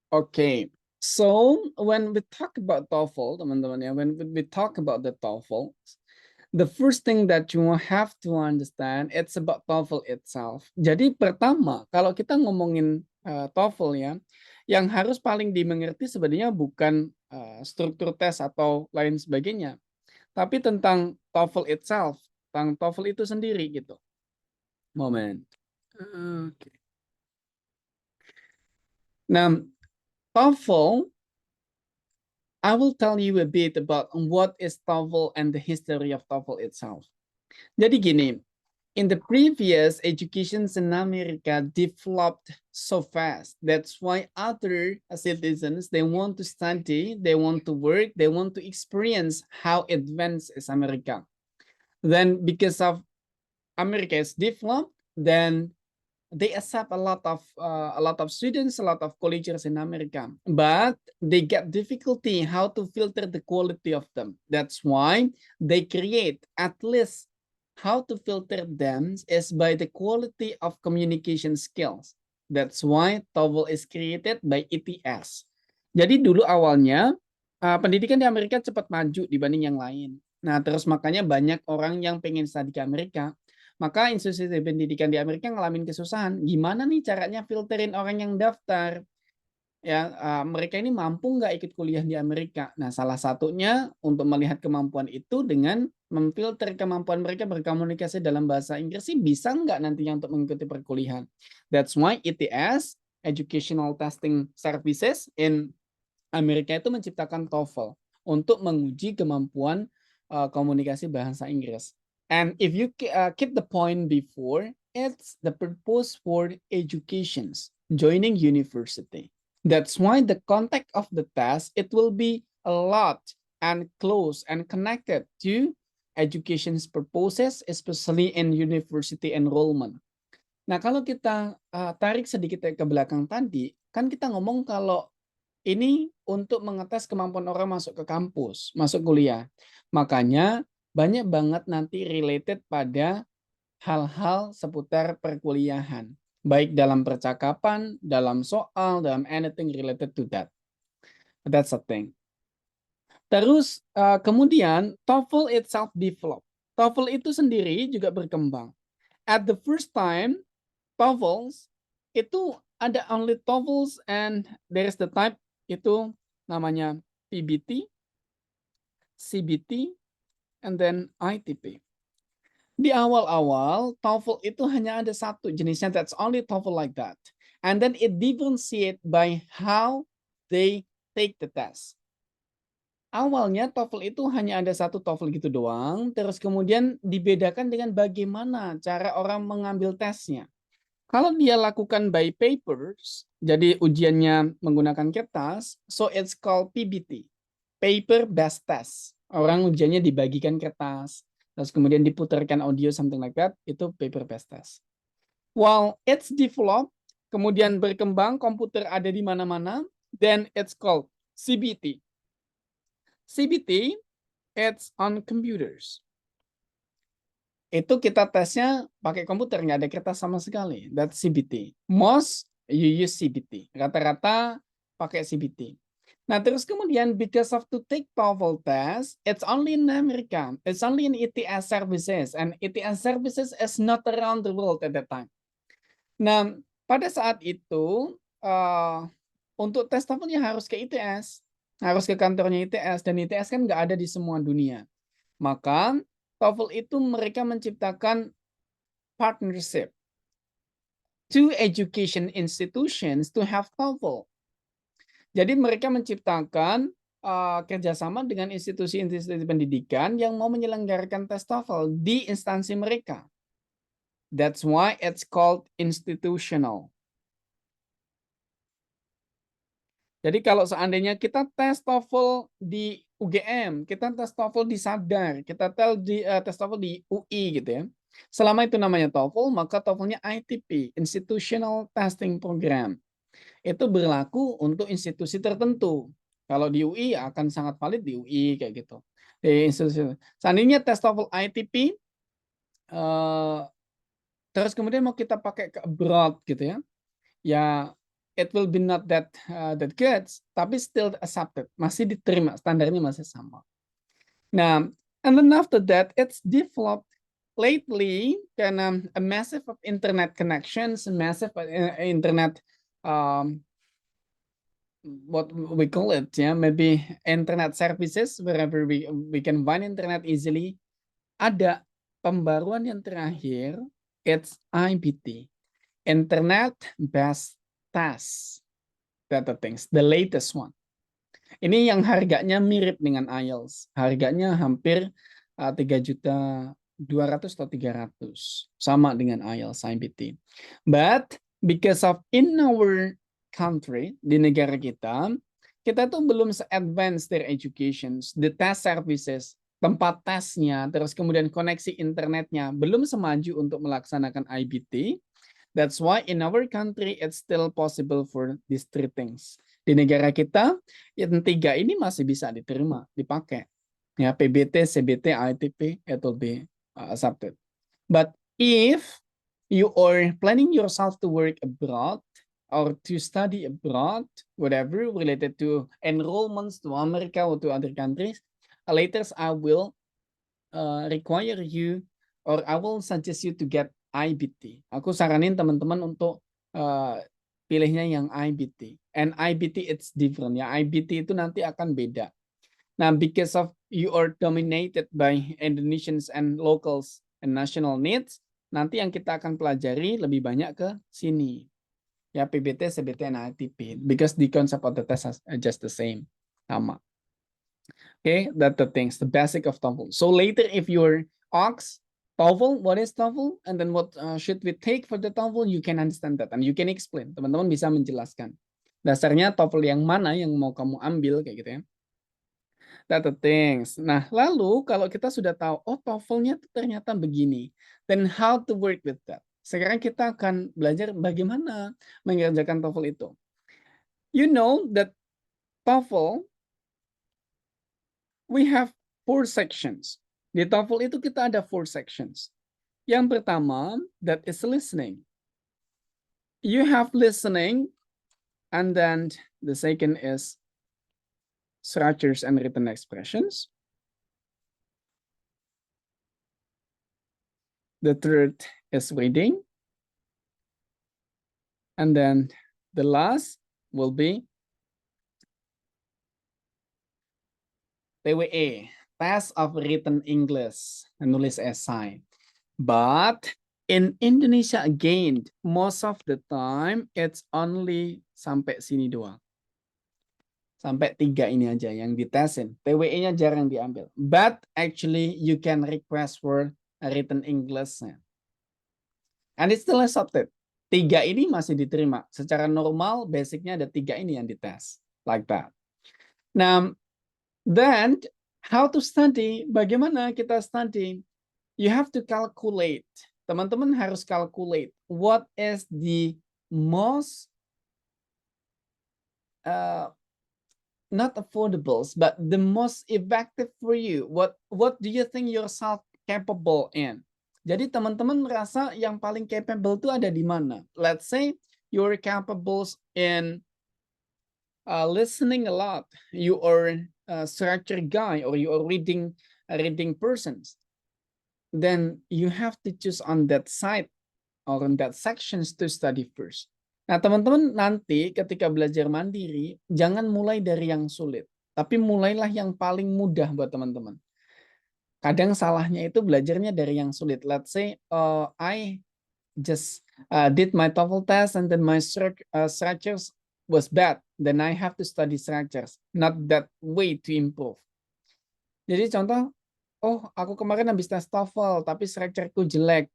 Okay, so when we talk about TOEFL, teman-teman ya, when we talk about the TOEFL, the first thing that you have to understand, it's about TOEFL itself. Jadi pertama, kalau kita ngomongin TOEFL ya, yang harus paling dimengerti sebenarnya bukan struktur tes atau lain sebagainya, tapi tentang TOEFL itself, tentang TOEFL itu sendiri gitu. Moment. Oke. Nah, TOEFL, I will tell you a bit about what is TOEFL and the history of TOEFL itself. Jadi gini, in the previous educations in America developed so fast. That's why other citizens, they want to study, they want to work, they want to experience how advanced is America. Then because of America is developed, then they accept a lot of students, a lot of colleges in America, but they get difficulty how to filter the quality of them. That's why they create at least how to filter them is by the quality of communication skills. That's why TOEFL is created by ETS. Jadi dulu awalnya pendidikan di Amerika cepat maju dibanding yang lain. Nah, terus makanya banyak orang yang pengen studi ke Amerika. Maka institusi pendidikan di Amerika ngalamin kesusahan. Gimana nih caranya filterin orang yang daftar? Ya, mereka ini mampu nggak ikut kuliah di Amerika? Nah, salah satunya untuk melihat kemampuan itu dengan memfilter kemampuan mereka berkomunikasi dalam bahasa Inggris sih bisa nggak nantinya untuk mengikuti perkuliahan. That's why ETS, Educational Testing Services in Amerika itu menciptakan TOEFL untuk menguji kemampuan komunikasi bahasa Inggris. And if you keep the point before, it's the purpose for educations, joining university. That's why the content of the test, it will be a lot and close and connected to education's purposes, especially in university enrollment. Nah, kalau kita tarik sedikit ke belakang tadi, kan kita ngomong kalau ini untuk mengetes kemampuan orang masuk ke kampus, masuk kuliah. Makanya banyak banget nanti related pada hal-hal seputar perkuliahan. Baik dalam percakapan, dalam soal, dalam anything related to that. That's a thing. Terus kemudian TOEFL itself develop. TOEFL itu sendiri juga berkembang. At the first time, TOEFLs itu ada only TOEFLs and there is the type itu namanya PBT, CBT, and then ITP. Di awal-awal TOEFL itu hanya ada satu jenisnya, that's only TOEFL like that. And then it differentiate by how they take the test. Awalnya TOEFL itu hanya ada satu TOEFL gitu doang, terus kemudian dibedakan dengan bagaimana cara orang mengambil tesnya. Kalau dia lakukan by papers, jadi ujiannya menggunakan kertas, so it's called PBT, paper based test. Orang ujiannya dibagikan kertas, terus kemudian diputarkan audio something like that, itu paper based test. While it's developed, kemudian berkembang, komputer ada di mana-mana, then it's called CBT. CBT, it's on computers. Itu kita tesnya pakai komputer, nggak ada kertas sama sekali. That's CBT. Most you use CBT. Rata-rata pakai CBT. Nah, terus kemudian because of to take TOEFL test, it's only in America. It's only in ETS services. And ETS services is not around the world at that time. Nah, pada saat itu, untuk tes TOEFL ya harus ke ITS. Harus ke kantornya ITS. Dan ITS kan nggak ada di semua dunia. Maka TOEFL itu mereka menciptakan partnership to education institutions to have TOEFL. Jadi mereka menciptakan kerjasama dengan institusi-institusi pendidikan yang mau menyelenggarakan tes TOEFL di instansi mereka. That's why it's called institutional. Jadi kalau seandainya kita tes TOEFL di UGM, kita tes TOEFL di Sadar, kita tes TOEFL di UI gitu ya. Selama itu namanya TOEFL, maka TOEFL-nya ITP, Institutional Testing Program. Itu berlaku untuk institusi tertentu. Kalau di UI akan sangat valid di UI kayak gitu. Di institusi. Seandainya tes TOEFL ITP, terus kemudian mau kita pakai ke abroad gitu ya. Ya it will be not that good, tapi still accepted, masih diterima, standarnya masih sama. Nah, and then after that, it's developed lately karena a massive of internet connections, massive internet what we call it, maybe internet services wherever we can find internet easily. Ada pembaruan yang terakhir, it's IBT, Internet Based Test Data Things, the latest one. Ini yang harganya mirip dengan IELTS, harganya hampir 3.200.000 atau 300, sama dengan IELTS IBT. But because of in our country, di negara kita tuh belum se-advance their education, the test services, tempat tesnya, terus kemudian koneksi internetnya belum semaju untuk melaksanakan IBT. That's why in our country it's still possible for these three things. Di negara kita yang tiga ini masih bisa diterima, dipakai. Ya, PBT, CBT, ITP, it will be accepted. But if you are planning yourself to work abroad or to study abroad, whatever related to enrollments to America or to other countries, later I will require you or I will suggest you to get IBT. Aku saranin teman-teman untuk pilihnya yang IBT. And IBT it's different ya. IBT itu nanti akan beda. Nah, because of you are dominated by Indonesians and locals and national needs, nanti yang kita akan pelajari lebih banyak ke sini. Ya, PBT, CBT, and ITP. Because the concept of the test are just the same. Sama. Okay, that's the things, the basic of TOEFL. So later if you're asked, TOEFL, what is TOEFL? And then what should we take for the TOEFL? You can understand that and you can explain. Teman-teman bisa menjelaskan. Dasarnya TOEFL yang mana yang mau kamu ambil kayak gitu ya. That's the things. Nah, lalu kalau kita sudah tahu, oh TOEFL-nya ternyata begini. Then how to work with that? Sekarang kita akan belajar bagaimana mengerjakan TOEFL itu. You know that TOEFL, we have 4 sections. Di TOEFL itu kita ada 4 sections. Yang pertama, that is listening. You have listening, and then the second is structures and written expressions. The third is reading. And then the last will be TWE, Test of Written English, menulis esai. But in Indonesia again, most of the time it's only sampai sini doang. Sampai 3 ini aja yang ditesin. TWE-nya jarang diambil. But actually you can request for a written English. And it's still accepted. 3 ini masih diterima. Secara normal, basicnya ada 3 ini yang dites. Like that. Now, then, how to study? Bagaimana kita study? You have to calculate. Teman-teman harus calculate. What is the most not affordables, but the most effective for you. What do you think yourself capable in? Jadi teman-teman merasa yang paling capable itu ada di mana? Let's say you're capable in listening a lot. You are a structure guy or you are reading persons. Then you have to choose on that side or on that sections to study first. Nah, teman-teman nanti ketika belajar mandiri, jangan mulai dari yang sulit. Tapi mulailah yang paling mudah buat teman-teman. Kadang salahnya itu belajarnya dari yang sulit. Let's say, I just did my TOEFL test and then my structures was bad. Then I have to study structures. Not that way to improve. Jadi contoh, oh aku kemarin habis tes TOEFL, tapi structureku jelek.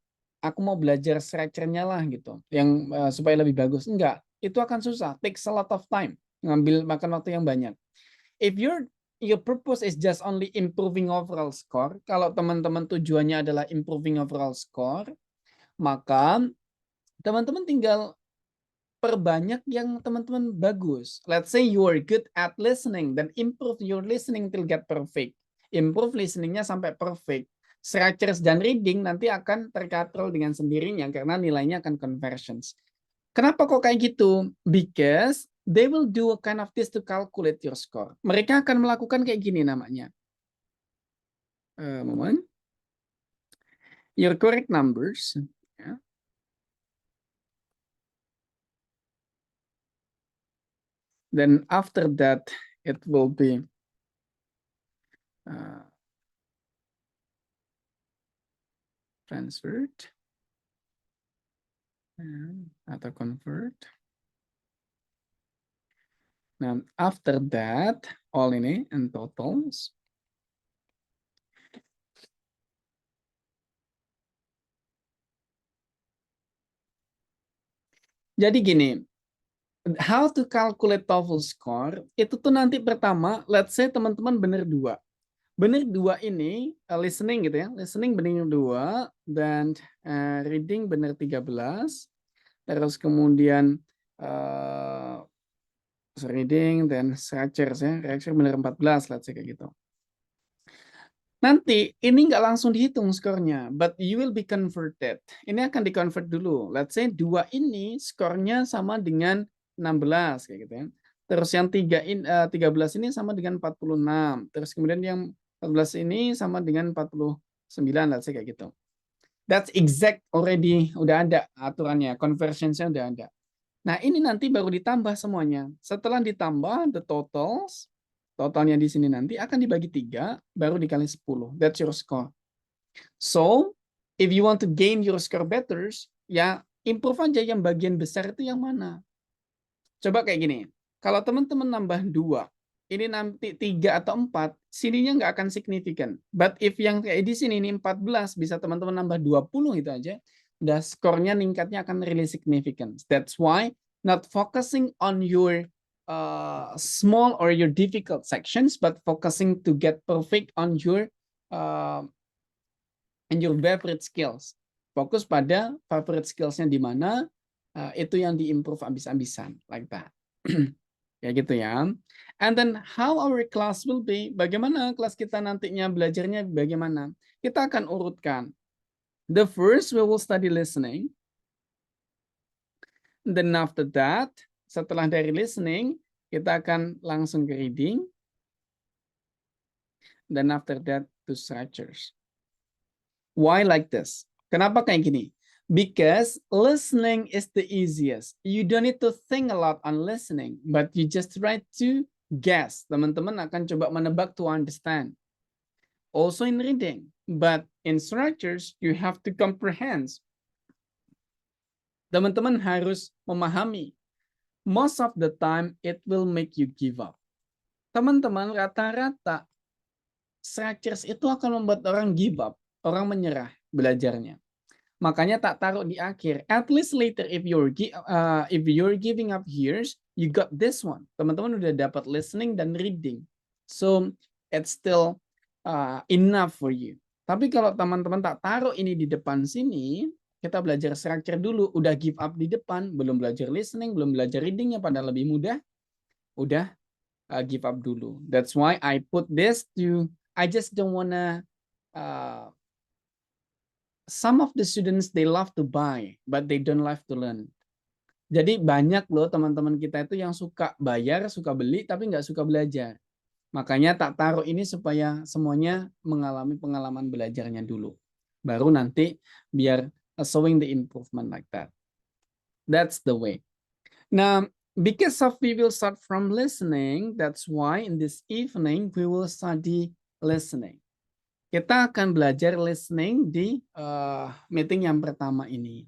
Aku mau belajar structure-nya lah gitu, yang supaya lebih bagus. Enggak, itu akan susah, takes a lot of time, makan waktu yang banyak. If your purpose is just only improving overall score, kalau teman-teman tujuannya adalah improving overall score, maka teman-teman tinggal perbanyak yang teman-teman bagus. Let's say you are good at listening, then improve your listening till get perfect. Improve listeningnya sampai perfect. Structures dan reading nanti akan terkatrol dengan sendirinya karena nilainya akan conversions. Kenapa kok kayak gitu? Because they will do a kind of this to calculate your score. Mereka akan melakukan kayak gini namanya. Moment. Your correct numbers. Ya. Then after that, it will be transferred atau convert. Nah, after that, all ini and totals. Jadi gini, how to calculate TOEFL score, itu tuh nanti pertama, let's say teman-teman bener 2. Bener 2 ini, listening gitu ya, listening bener 2, dan reading bener 13, terus kemudian reading, dan structures ya, reaction bener 14, let's say kayak gitu. Nanti ini nggak langsung dihitung skornya, but you will be converted. Ini akan di-convert dulu. Let's say 2 ini skornya sama dengan 16 kayak gitu ya. Terus yang 13 ini sama dengan 46. Terus kemudian yang 14 ini sama dengan 49, let's say kayak gitu. That's exact already, udah ada aturannya, conversion-nya udah ada. Nah, ini nanti baru ditambah semuanya. Setelah ditambah the totals, totalnya di sini nanti akan dibagi 3, baru dikali 10. That's your score. So, if you want to gain your score better, ya improve aja yang bagian besar itu yang mana. Coba kayak gini, kalau teman-teman nambah 2, ini nanti 3 atau 4, sininya nggak akan signifikan. But if yang kayak di sini ini 14, bisa teman-teman nambah 20 itu aja, udah skornya ningkatnya akan really significant. That's why not focusing on your small or your difficult sections, but focusing to get perfect on your and your favorite skills. Fokus pada favorite skills-nya di mana, itu yang diimprove abis-abisan, like that. Kayak gitu ya. And then how our class will be, bagaimana kelas kita nantinya belajarnya bagaimana? Kita akan urutkan. The first, we will study listening. Then after that, setelah dari listening, kita akan langsung ke reading. Then after that, to structures. Why like this? Kenapa kayak gini? Because listening is the easiest. You don't need to think a lot on listening, but you just try to guess. Teman-teman akan coba menebak to understand. Also in reading, but in structures, you have to comprehend. Teman-teman harus memahami. Most of the time, it will make you give up. Teman-teman, rata-rata structures itu akan membuat orang give up, orang menyerah belajarnya. Makanya tak taruh di akhir. At least later if you're giving up here, you got this one. Teman-teman udah dapat listening dan reading. So it's still enough for you. Tapi kalau teman-teman tak taruh ini di depan sini, kita belajar structure dulu, udah give up di depan, belum belajar listening, belum belajar readingnya pada lebih mudah, udah give up dulu. That's why I put this to, I just don't wanna some of the students they love to buy, but they don't love to learn. Jadi banyak loh teman-teman kita itu yang suka bayar, suka beli, tapi nggak suka belajar. Makanya tak taruh ini supaya semuanya mengalami pengalaman belajarnya dulu. Baru nanti biar showing the improvement like that. That's the way. Now, because of we will start from listening, that's why in this evening we will study listening. Kita akan belajar listening di meeting yang pertama ini.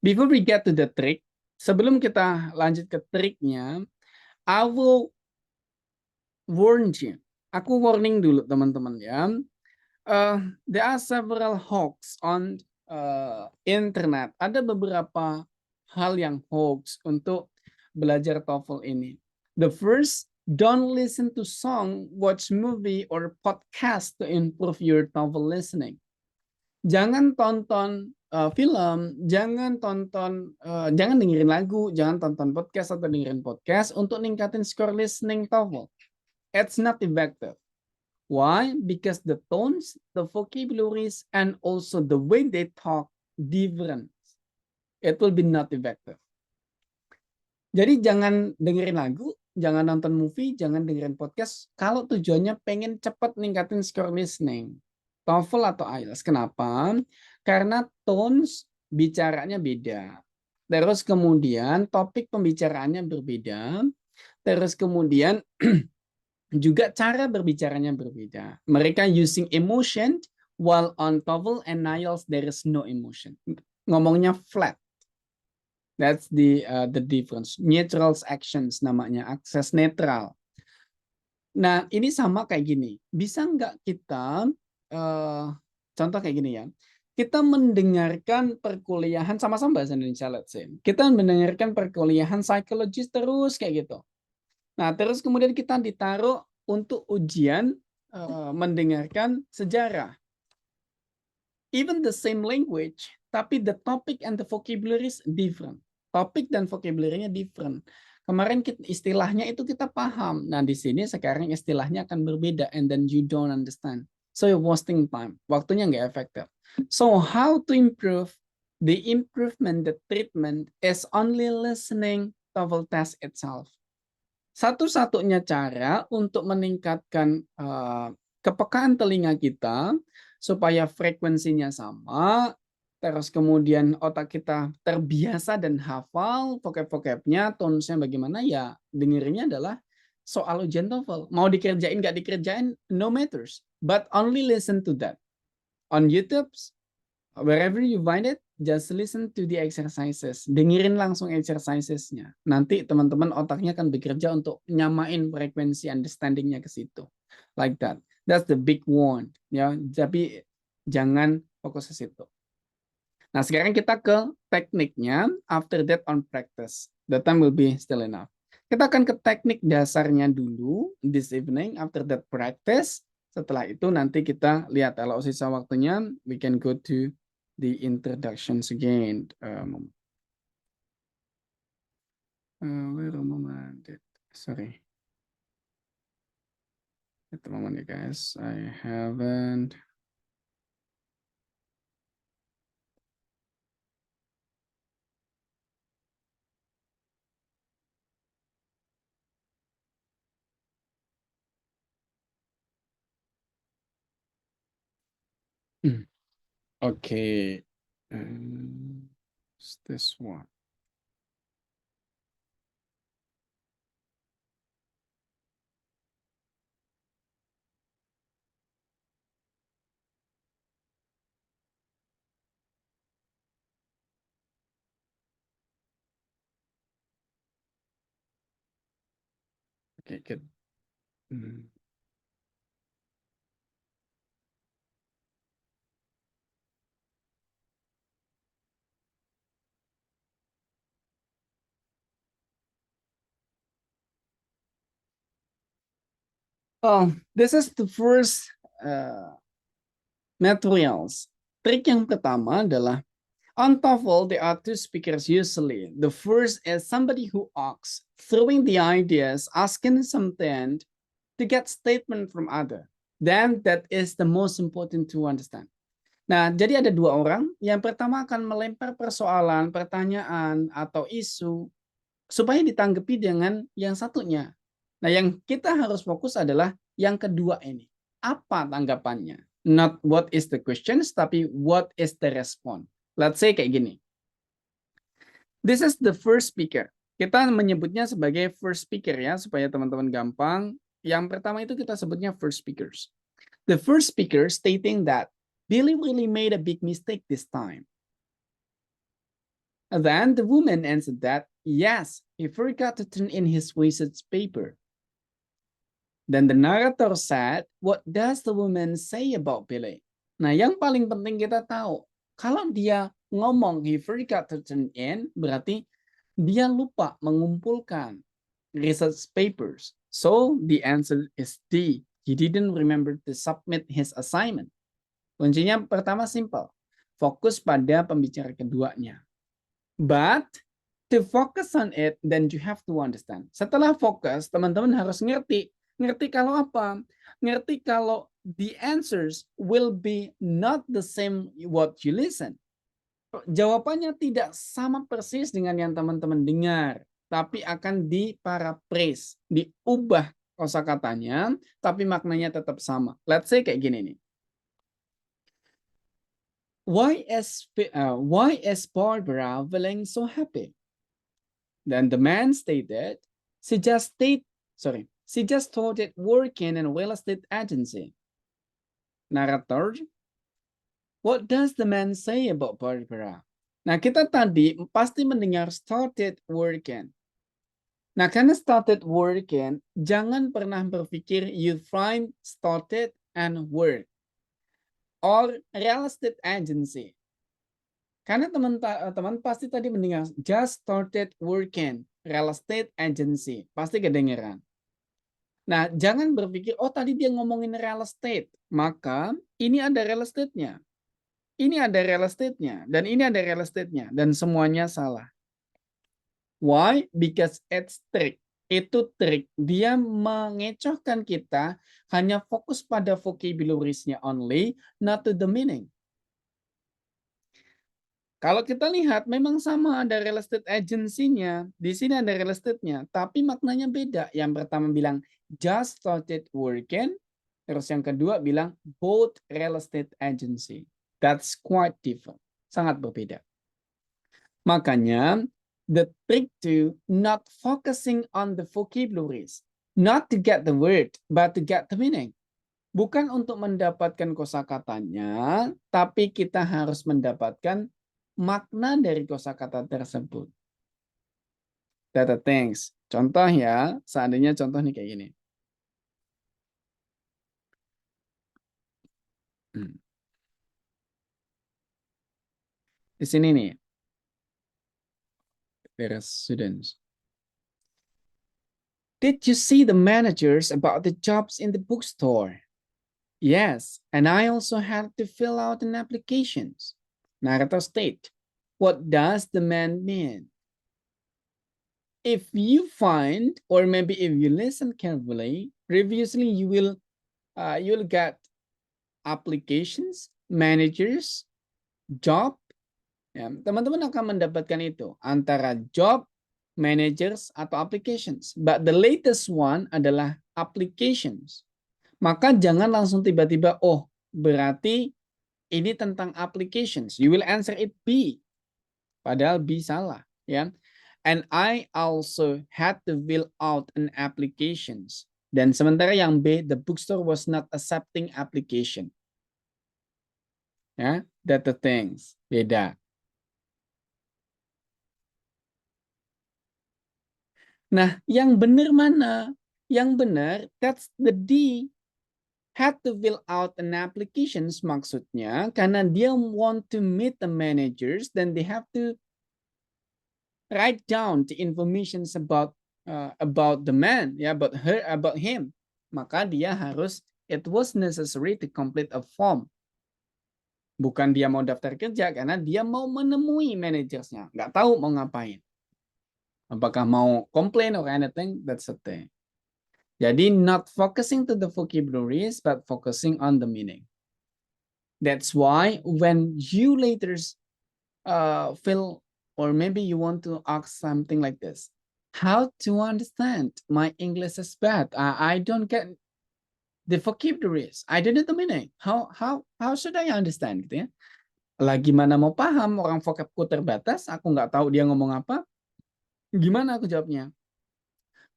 Before we get to the trick, sebelum kita lanjut ke triknya, I will warn you. Aku warning dulu teman-teman ya. There are several hoax on internet. Ada beberapa hal yang hoax untuk belajar TOEFL ini. The first, don't listen to song, watch movie, or podcast to improve your TOEFL listening. Jangan tonton film, jangan dengerin lagu, jangan tonton podcast atau dengerin podcast untuk ningkatin skor listening TOEFL. It's not effective. Why? Because the tones, the vocabularies, and also the way they talk different. It will be not effective. Jadi jangan dengerin lagu, jangan nonton movie, jangan dengerin podcast kalau tujuannya pengen cepat ningkatin score listening. TOEFL atau IELTS. Kenapa? Karena tones bicaranya beda. Terus kemudian topik pembicaraannya berbeda. Terus kemudian juga cara berbicaranya berbeda. Mereka using emotion, while on TOEFL and IELTS there is no emotion. Ngomongnya flat. That's the difference. Neutral actions namanya, akses netral. Nah, ini sama kayak gini. Bisa nggak kita, contoh kayak gini ya, kita mendengarkan perkuliahan, sama-sama bahasa Indonesia, let's say. Kita mendengarkan perkuliahan psikologis terus kayak gitu. Nah, terus kemudian kita ditaruh untuk ujian mendengarkan sejarah. Even the same language, tapi the topic and the vocabulary is different. Topik dan vocabulary-nya different. Kemarin istilahnya itu kita paham. Nah, di sini sekarang istilahnya akan berbeda and then you don't understand. So you're wasting time. Waktunya nggak efektif. So how to improve? The improvement, the treatment is only listening TOEFL test itself. Satu-satunya cara untuk meningkatkan kepekaan telinga kita supaya frekuensinya sama, terus kemudian otak kita terbiasa dan hafal vocab-vocabnya, tones-nya bagaimana, ya dengerinnya adalah soal ujian TOEFL. Mau dikerjain nggak dikerjain, no matters. But only listen to that. On YouTube, wherever you find it, just listen to the exercises. Dengerin langsung exercisesnya. Nanti teman-teman otaknya akan bekerja untuk nyamain frekuensi understanding-nya ke situ. Like that. That's the big one. Ya, tapi jangan fokus ke situ. Nah, sekarang kita ke tekniknya. After that on practice. The time will be still enough. Kita akan ke teknik dasarnya dulu this evening. After that practice. Setelah itu nanti kita lihat kalau sisa waktunya we can go to the introductions again. Wait a moment. Sorry. Wait a moment, guys. I haven't. Okay. It's this one. Okay, good. Oh, this is the first materials. Trik yang pertama adalah on TOEFL, there are two speakers usually. The first is somebody who asks, throwing the ideas, asking something to get statement from other. Then that is the most important to understand. Nah, jadi ada dua orang. Yang pertama akan melempar persoalan, pertanyaan, atau isu supaya ditanggapi dengan yang satunya. Nah, yang kita harus fokus adalah yang kedua ini. Apa tanggapannya? Not what is the questions, tapi what is the response. Let's say kayak gini. This is the first speaker. Kita menyebutnya sebagai first speaker ya, supaya teman-teman gampang. Yang pertama itu kita sebutnya first speakers. The first speaker stating that Billy really made a big mistake this time. And then the woman answered that, yes, he forgot to turn in his research paper. Then the narrator said, what does the woman say about Billy? Nah, yang paling penting kita tahu, kalau dia ngomong he forgot to turn in, berarti dia lupa mengumpulkan research papers. So the answer is D. He didn't remember to submit his assignment. Kuncinya pertama simple. Fokus pada pembicara keduanya. But to focus on it, then you have to understand. Setelah fokus, teman-teman harus ngerti. Ngerti kalau apa? Ngerti kalau the answers will be not the same what you listen. Jawabannya tidak sama persis dengan yang teman-teman dengar, tapi akan diparaphrase, diubah kosakatanya, tapi maknanya tetap sama. Let's say kayak gini nih. Why is Barbara feeling so happy? Then the man stated, she just started working in a real estate agency. Narrator, what does the man say about Barbara? Nah, kita tadi pasti mendengar started working. Nah, karena started working, jangan pernah berpikir you find started and work or real estate agency. Karena teman-teman pasti tadi mendengar just started working, real estate agency. Pasti kedengeran. Nah, jangan berpikir, oh tadi dia ngomongin real estate. Maka ini ada real estate-nya. Ini ada real estate-nya. Dan ini ada real estate-nya. Dan semuanya salah. Why? Because it's trick. Itu trik. Dia mengecohkan kita hanya fokus pada vocabularies-nya only, not to the meaning. Kalau kita lihat memang sama ada real estate agency-nya, di sini ada real estate-nya, tapi maknanya beda. Yang pertama bilang just started working, terus yang kedua bilang both real estate agency. That's quite different. Sangat berbeda. Makanya the trick to not focusing on the vocabularies, not to get the word, but to get the meaning. Bukan untuk mendapatkan kosakatanya, tapi kita harus mendapatkan makna dari kosakata tersebut. Data things. Contoh ya, seandainya contoh nih kayak gini. Di sini nih. There are students. Did you see the managers about the jobs in the bookstore? Yes, and I also had to fill out an application. Narrator state. What does the man mean? If you find, or maybe if you listen carefully, previously you'll get applications, managers, job. Ya, teman-teman akan mendapatkan itu antara job, managers, atau applications. But the latest one adalah applications. Maka jangan langsung tiba-tiba, oh berarti ini tentang applications. You will answer it B. Padahal B salah. Ya. And I also had to fill out an applications. Dan sementara yang B, the bookstore was not accepting application. Ya, that the things. Beda. Nah, yang benar mana? Yang benar, that's the D. Had to fill out an applications maksudnya karena dia want to meet the managers, then they have to write down the information about the man, ya, about her, about him. Maka dia harus, it was necessary to complete a form. Bukan dia mau daftar kerja karena dia mau menemui manajersnya, nggak tahu mau ngapain. Apakah mau complain or anything, that's the thing. Jadi not focusing to the vocabularies, but focusing on the meaning. That's why when you later feel, or maybe you want to ask something like this, how to understand? My English is bad. I don't get the vocabularies. I don't know the meaning. How should I understand? Gitu ya. Lagi mana mau paham, orang vocabku terbatas, aku nggak tahu dia ngomong apa. Gimana aku jawabnya?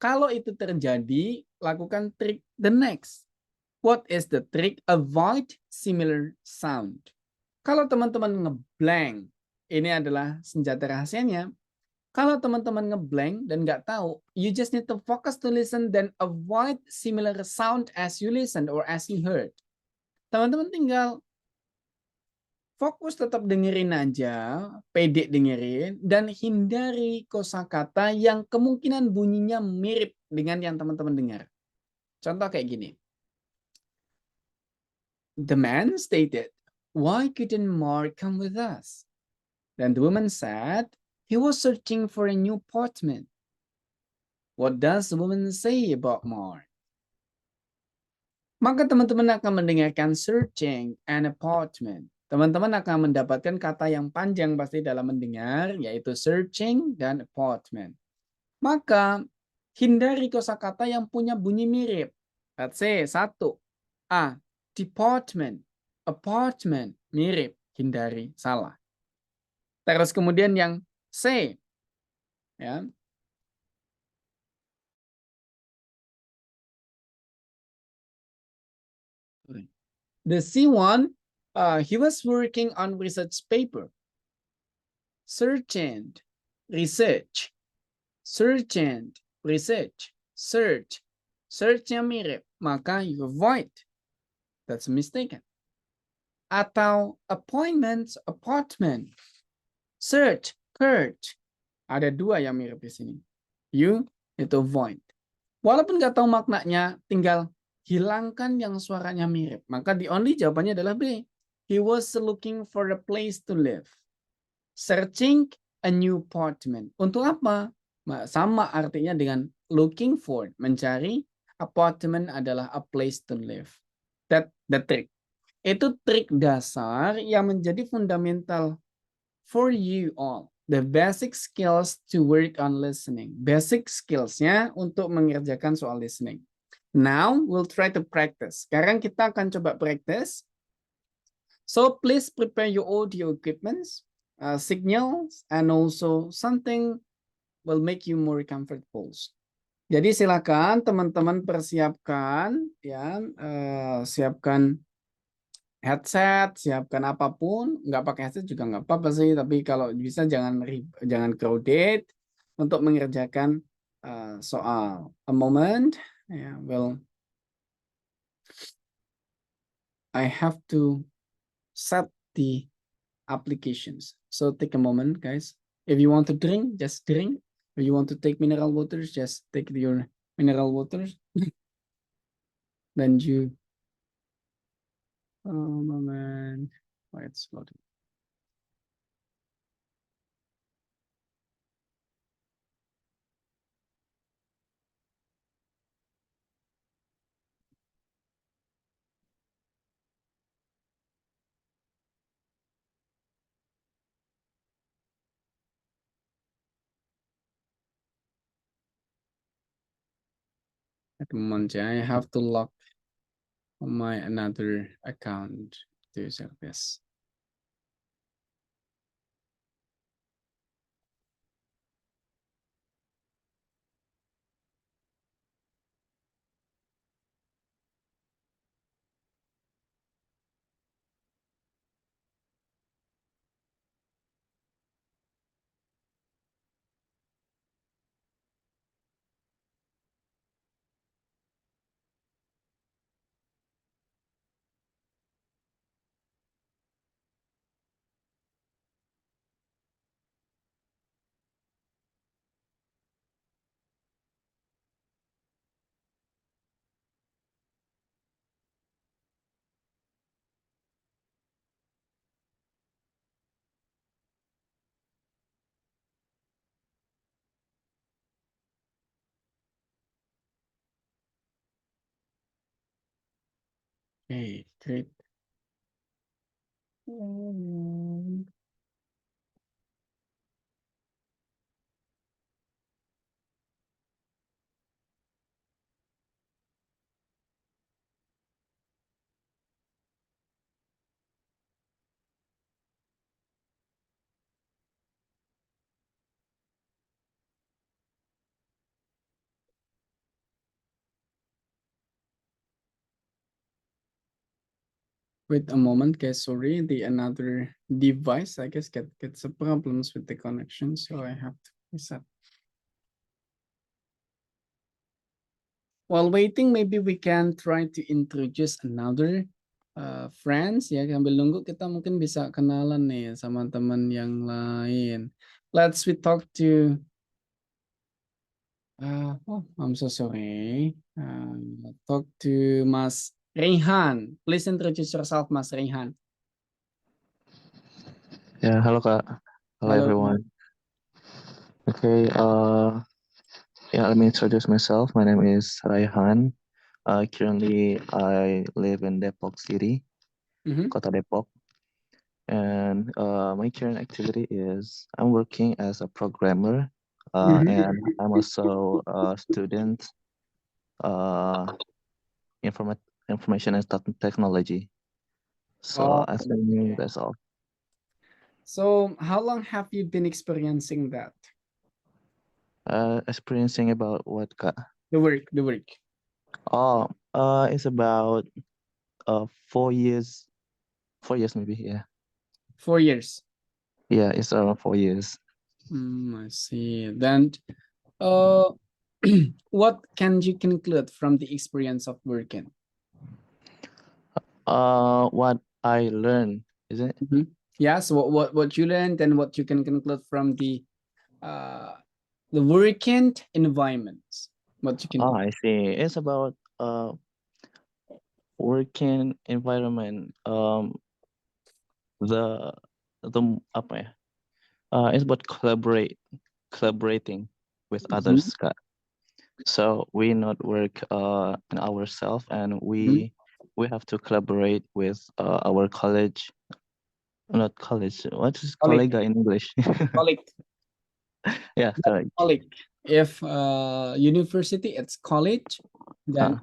Kalau itu terjadi, lakukan trick the next. What is the trick? Avoid similar sound. Kalau teman-teman ngeblank, ini adalah senjata rahasianya. Kalau teman-teman ngeblank dan nggak tahu, you just need to focus to listen then avoid similar sound as you listen or as you heard. Teman-teman tinggal fokus tetap dengerin aja, pede dengerin, dan hindari kosakata yang kemungkinan bunyinya mirip dengan yang teman-teman dengar. Contoh kayak gini. The man stated, why couldn't Mark come with us? Then the woman said, he was searching for a new apartment. What does the woman say about Mark? Maka teman-teman akan mendengarkan searching an apartment. teman-teman akan mendapatkan kata yang panjang pasti dalam mendengar, yaitu searching dan apartment. Maka hindari kosakata yang punya bunyi mirip. Let's say 1. A. Department. Apartment. Mirip. Hindari. Salah. Terus kemudian yang C. Ya. The C1, he was working on research paper. Search, research. Search and research. Search. Search-nya mirip. Maka you avoid. That's mistaken. Atau appointments, apartment. Search, search. Ada 2 yang mirip di sini. You itu avoid. Walaupun nggak tahu maknanya, tinggal hilangkan yang suaranya mirip. Maka the only jawabannya adalah B. He was looking for a place to live. Searching a new apartment. Untuk apa? Sama artinya dengan looking for. Mencari. Apartment adalah a place to live. That the trick. Itu trik dasar yang menjadi fundamental for you all. The basic skills to work on listening. Basic skills-nya untuk mengerjakan soal listening. Now, we'll try to practice. Sekarang kita akan coba practice. So, please prepare your audio equipments, signals, and also something will make you more comfortable. Jadi silakan teman-teman persiapkan, ya, siapkan headset, siapkan apapun, nggak pakai headset juga nggak apa-apa sih, tapi kalau bisa jangan crowded untuk mengerjakan soal. A moment, yeah, well, I have to set the applications. So take a moment, guys. If you want to drink, just drink. If you want to take mineral waters, just take your mineral waters. Then you, oh moment, why it's loading. At the moment, I have to log my another account to service. Okay, great. Wait a moment, guys. Sorry, the another device, I guess, gets some problems with the connection, so I have to reset. While waiting, maybe we can try to introduce another friends ya. Sambil nunggu kita mungkin bisa kenalan nih sama teman yang lain. Let's we talk to. Oh, I'm so sorry. Talk to Mas Rehan. Please introduce yourself, Mas Rehan. Yeah, hello Kak. Hello Hello. everyone. Okay, yeah, let me introduce myself. My name is Raihan. Currently, I live in Depok City, Kota Depok. and my current activity is I'm working as a programmer, Mhm. and I'm also a student, information and technology. So Oh, I think that's all. so how long have you been experiencing that? Experiencing about what, Kak? The work, the work. Oh, it's about 4 years, 4 years maybe. Yeah, 4 years. yeah, it's around 4 years. I see. Then, uh, what can you conclude from the experience of working? What I learned is it? Yeah, so what you learned and what you can conclude from the working environments. What you can Oh, I see. It's about working environment. The apa ya? It's about collaborating with Mhm, others, Kak. So we not work in ourselves, and mhm. we have to collaborate with our college, not college. What is Colleague, colleague in English? colleague, Yeah, correct. colleague. If university, it's college. Then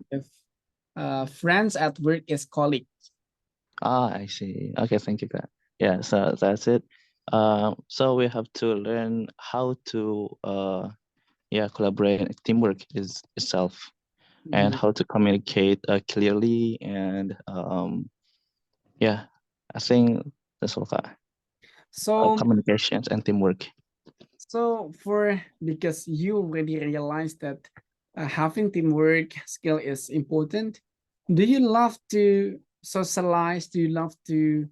Uh, if friends at work is colleague. I see. Okay, thank you, Kak. Yeah, so that's it. So we have to learn how to collaborate. Teamwork is itself, and Mhm. how to communicate clearly, and yeah, I think that's all, Kak. So Communications and teamwork. So because you already realized that having teamwork skill is important, do you love to socialize? Do you love to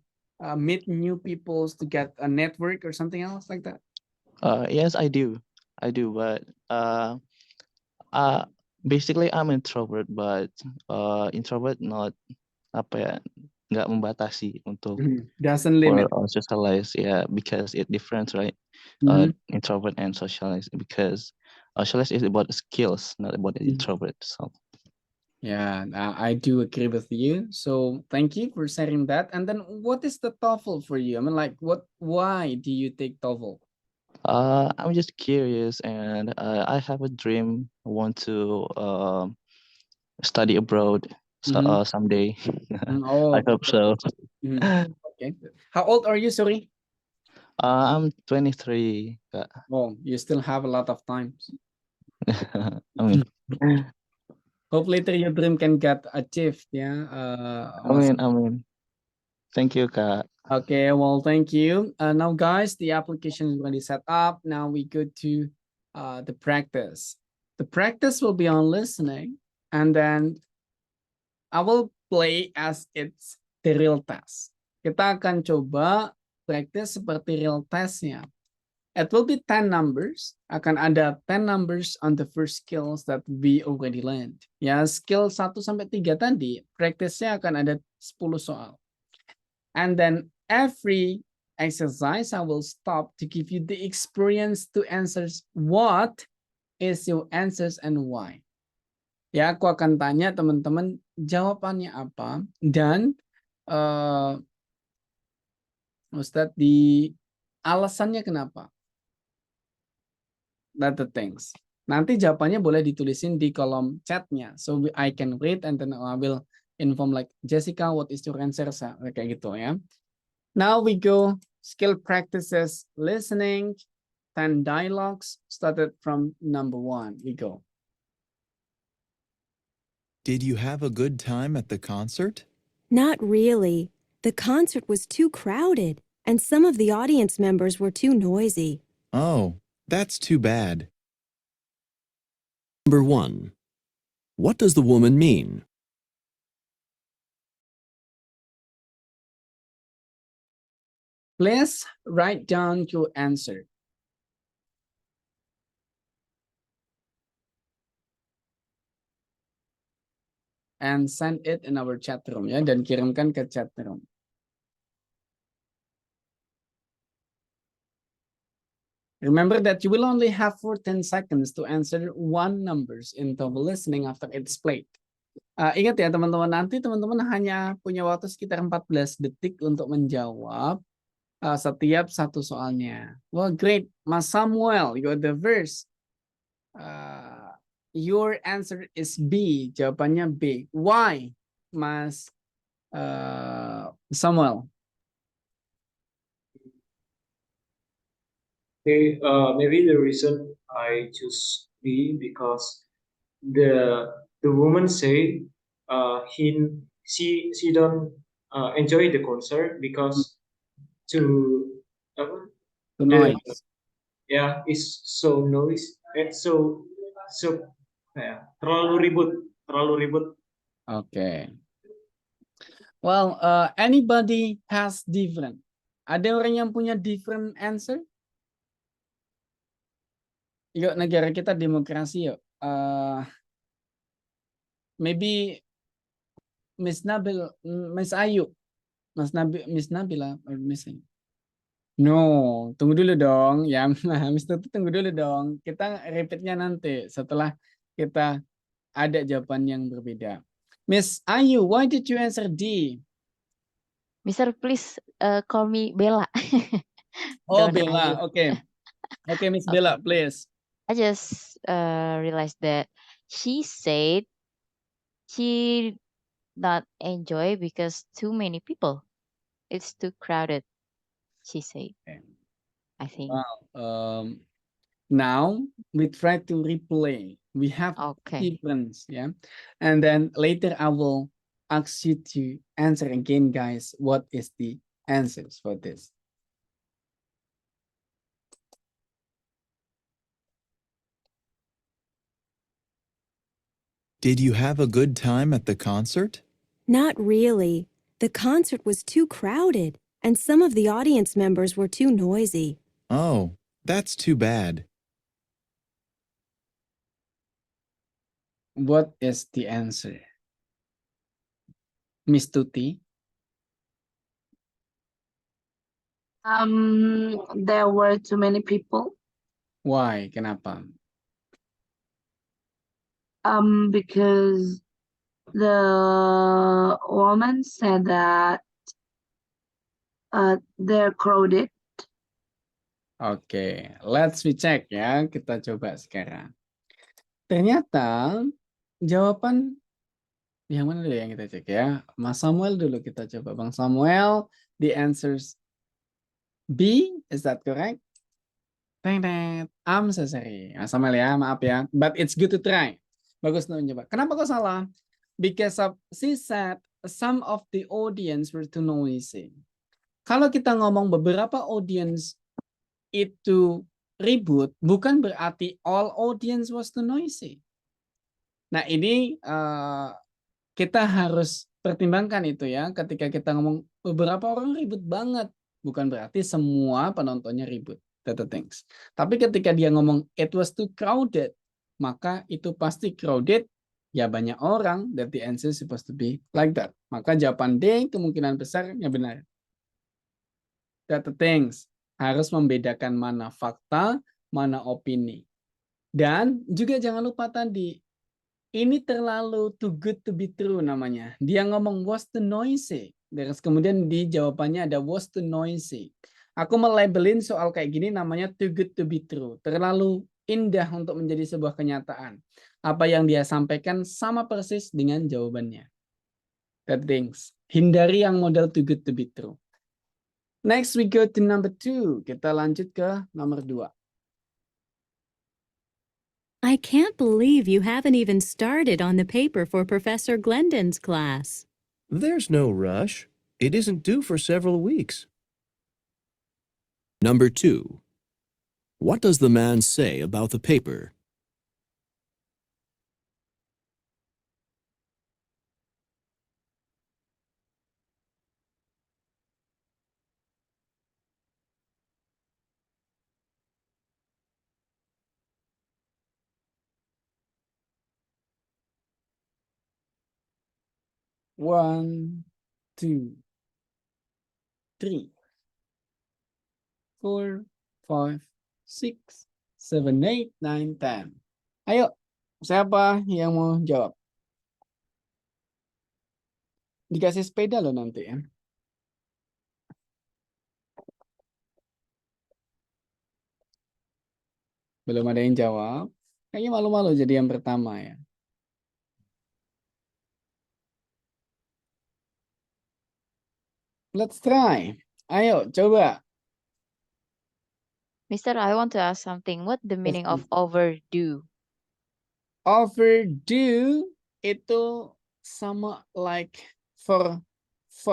meet new people to get a network or something else like that? Yes, I do, but uh, basically I'm introvert, but introvert not apa ya, nggak membatasi untuk Doesn't for limit. socialize, yeah, because it different, right? Mhm. Introvert and socialize, because socialize is about skills, not about Mhm. introvert. So Yeah, I do agree with you. So thank you for sharing that. And then what is the TOEFL for you? I mean, like, why do you take TOEFL? I'm just curious, and I have a dream. I want to study abroad Mhm. someday. I Oh, hope so. mhm. Okay. How old are you? Sorry. I'm 23. Oh, you still have a lot of time. I mean, Hope later your dream can get achieved. Yeah. I mean, thank you, Kak. Okay. Well, thank you. Now, guys, the application is already set up. Now we go to the practice. The practice will be on listening, and then I will play as it's the real test. Kita akan coba practice seperti real testnya. It will be 10 numbers. Akan ada 10 numbers on the first skills that we already learned. Ya, skill 1 sampai 3 tadi, practice-nya akan ada 10 soal. And then every exercise I will stop to give you the experience to answer what is your answers and why. Ya, aku akan tanya teman-teman jawabannya apa dan Ustadz di alasannya kenapa. That the things. Nanti jawabannya boleh ditulisin di kolom chatnya. So I can read and then I will inform like Jessica, what is your answer? Kayak gitu ya. Now we go skill practices listening, 10 dialogues started from number 1. We go. Did you have a good time at the concert? Not really. The concert was too crowded, and some of the audience members were too noisy. Oh, that's too bad. Number 1. What does the woman mean? Please write down your answer. And send it in our chat room ya, dan kirimkan ke chat room. Remember that you will only have 10 seconds to answer one numbers in TOEFL listening after it's played. Ingat ya teman-teman, nanti teman-teman hanya punya waktu sekitar 14 detik untuk menjawab setiap satu soalnya. Well, great. Mas Samuel, you got the verse. Your answer is B. Jawabannya B. Why, Mas Samuel? Okay, maybe the reason I choose B because the woman say she don't enjoy the concert because to apa, The the noise. yeah is so noise and so terlalu ribut. Okay. Well, anybody has different. Ada orang yang punya different answer? Yuk, negara kita demokrasi yuk. Maybe Miss Nabil, Miss Ayu, Miss Nabila, or Miss Ayu. No, tunggu dulu dong. Ya, Miss Tuti tunggu dulu dong. Kita repeatnya nanti setelah kita ada jawaban yang berbeda. Miss Ayu, why did you answer D? Mister, please call me Bella. Oh, Don't Bella. Ayu. Okay. Okay, Miss Bella, please. I just realized that she said she not enjoy because too many people. It's too crowded, she said. Okay. I think. Wow. Now we try to replay. We have Okay. difference, yeah. And then later I will ask you to answer again, guys. What is the answers for this? Did you have a good time at the concert? Not really. The concert was too crowded, and some of the audience members were too noisy. Oh, that's too bad. What is the answer? Miss Tuti? There were too many people. Why? Kenapa? Because the woman said that they're crowded. Oke, let's we check ya. Kita coba sekarang. Ternyata jawaban yang mana dulu yang kita cek ya? Mas Samuel dulu kita coba. Bang Samuel, the answers B, is that correct? I'm so sorry. Mas Samuel ya, maaf ya. But it's good to try. Bagus untuk mencoba. Kenapa kok salah? Because of, she said some of the audience were too noisy. Kalau kita ngomong beberapa audience itu ribut, bukan berarti all audience was too noisy. Nah ini kita harus pertimbangkan itu ya. Ketika kita ngomong beberapa orang ribut banget, bukan berarti semua penontonnya ribut. That the things. Tapi ketika dia ngomong it was too crowded, maka itu pasti crowded. Ya banyak orang, that the answer is supposed to be like that. Maka jawaban D kemungkinan besarnya benar. That the things. Harus membedakan mana fakta, mana opini. Dan juga jangan lupa tadi, ini terlalu too good to be true namanya. Dia ngomong was too noisy. Terus kemudian di jawabannya ada was too noisy. Aku melabelin soal kayak gini namanya too good to be true. Terlalu indah untuk menjadi sebuah kenyataan. Apa yang dia sampaikan sama persis dengan jawabannya. That things. Hindari yang model too good to be true. Next we go to number 2. Kita lanjut ke nomor 2. I can't believe you haven't even started on the paper for Professor Glendon's class. There's no rush. It isn't due for several weeks. Number 2. What does the man say about the paper? One, 2, 3, 4, 5, 6, 7, 8, 9, 10. Ayo, siapa yang mau jawab? Dikasih sepeda loh nanti ya. Belum ada yang jawab. Kayaknya malu-malu jadi yang pertama ya. Let's try. Ayo, coba. Mister, I want to ask something. What the meaning of please. overdue? Overdue itu sama like for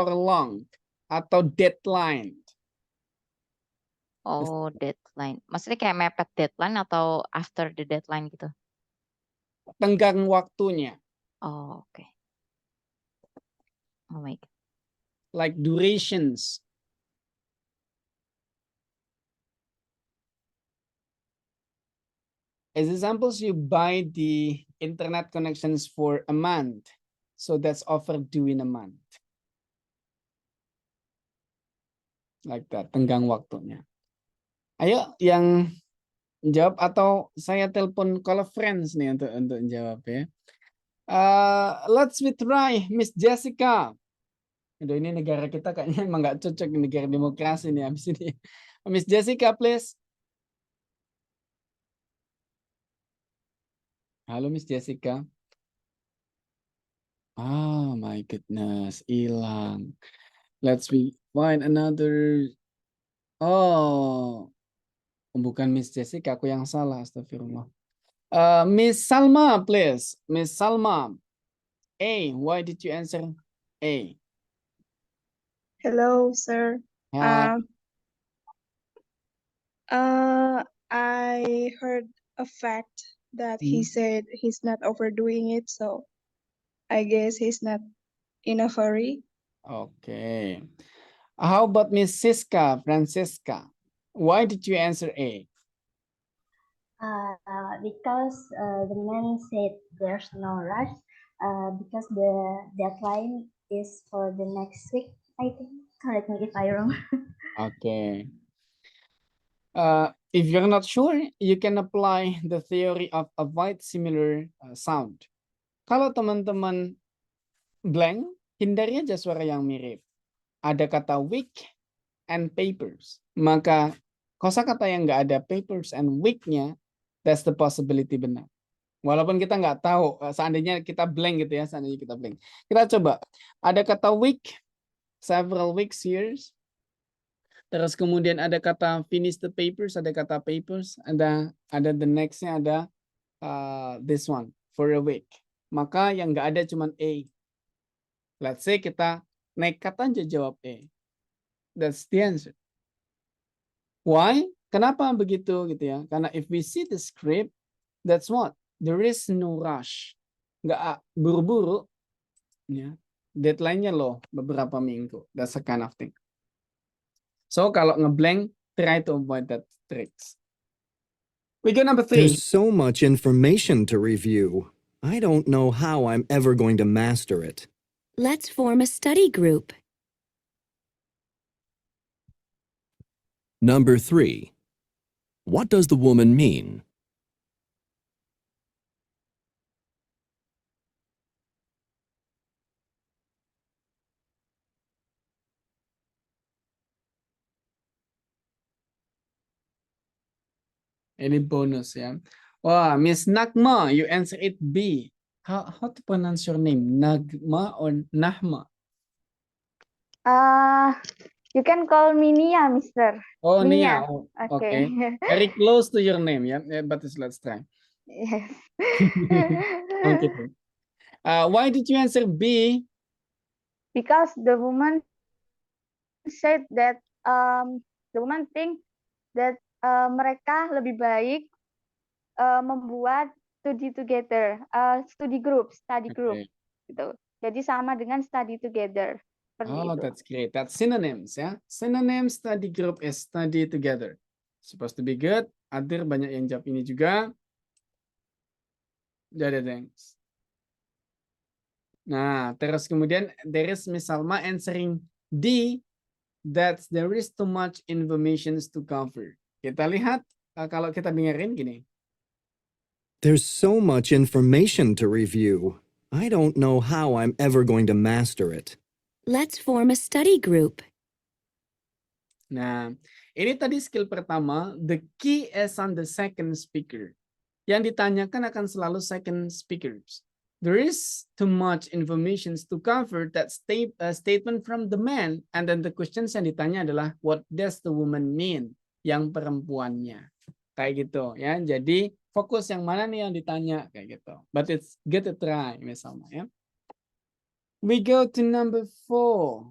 long atau deadline. Oh, deadline. Maksudnya kayak mepet deadline atau after the deadline gitu? Tenggang waktunya. Oh, oke. Oh my God. Like durations. As examples, you buy the internet connections for a month. So that's overdue in a month. Like that, tenggang waktunya. Ayo yang jawab atau saya telepon call friends nih untuk jawab ya. Let's try Miss Jessica. Aduh, ini negara kita kayaknya emang nggak cocok negara demokrasi nih habis ini. Miss Jessica, please. Halo Miss Jessica. Oh my goodness, hilang. Let's find another. Oh, bukan Miss Jessica, aku yang salah, astagfirullah. Miss Salma, please. Miss Salma. A, why did you answer A? Hello, sir. Hi. I heard a fact that he said he's not overdoing it, so I guess he's not in a hurry. Okay. How about Miss Francesca? Why did you answer A? Because the man said there's no rush, because the deadline is for the next week, I think. Correct me if I'm wrong. Okay. If you're not sure, you can apply the theory of avoid similar sound. Kalau teman-teman blank, hindari aja suara yang mirip. Ada kata week and papers. Maka kosakata yang nggak ada papers and week-nya, that's the possibility benar. Walaupun kita nggak tahu, seandainya kita blank gitu ya, seandainya kita blank. Kita coba, ada kata week, several weeks, years. Terus kemudian ada kata finish the papers, ada kata papers, ada the next-nya ada this one, for a week. Maka yang nggak ada cuman A. Let's say kita nekat aja jawab A. That's the answer. Why? Kenapa begitu gitu ya? Karena if we see the script, that's what? There is no rush. Nggak buru-buru. Ya. Deadline-nya loh beberapa minggu. That's a kind of thing. So kalau ngeblank, try to avoid that tricks. We go number 3. There's so much information to review. I don't know how I'm ever going to master it. Let's form a study group. Number 3. What does the woman mean? Ini bonus ya. Wah, Miss Nagma, you answer it B. How to pronounce your name? Nagma or Nahma? You can call me Nia, Mister. Oh, Nia. Nia. Oh, Okay. okay. Very close to your name, yeah. But let's try. Yes. Okay. Why did you answer B? Because the woman said that the woman think that mereka lebih baik membuat study together, study group Okay. gitu. Jadi sama dengan study together. Seperti Oh, itu. that's great. That's synonyms, ya. Synonym study group is study together. Supposed to be good. Adir banyak yang jawab ini juga. Jadi, thanks. Nah, terus kemudian there is Miss Salma answering D. That there is too much information to cover. Kita lihat kalau kita dengerin gini. There's so much information to review. I don't know how I'm ever going to master it. Let's form a study group. Nah, Ini tadi skill pertama, the key is on the second speaker. Yang ditanyakan akan selalu second speakers. There is too much information to cover that statement from the man, and then the questions yang ditanya adalah what does the woman mean, yang perempuannya, kayak gitu ya. Jadi fokus yang mana nih yang ditanya kayak gitu. But it's good to try misalnya ya. We go to number 4.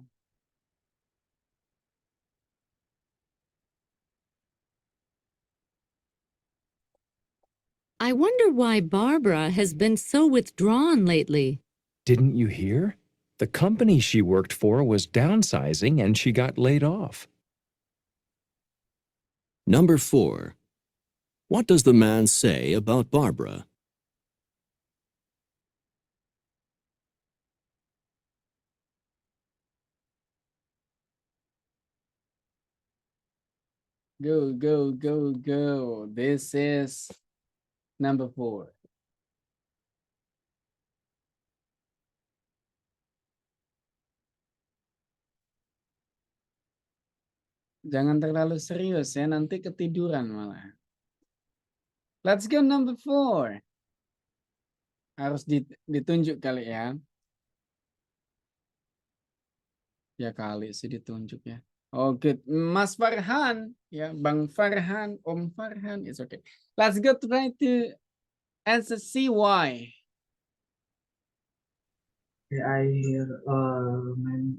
I wonder why Barbara has been so withdrawn lately. Didn't you hear? The company she worked for was downsizing and she got laid off. Number 4. What does the man say about Barbara? Go, go, go, go. This is number 4. Jangan terlalu serius ya, nanti ketiduran malah. Let's go number 4. Harus ditunjuk kali ya. Ya kali sih ditunjuk ya. Oh good. Mas Farhan, ya Bang Farhan, Om Farhan, it's okay. Let's go try to answer CY. I hear man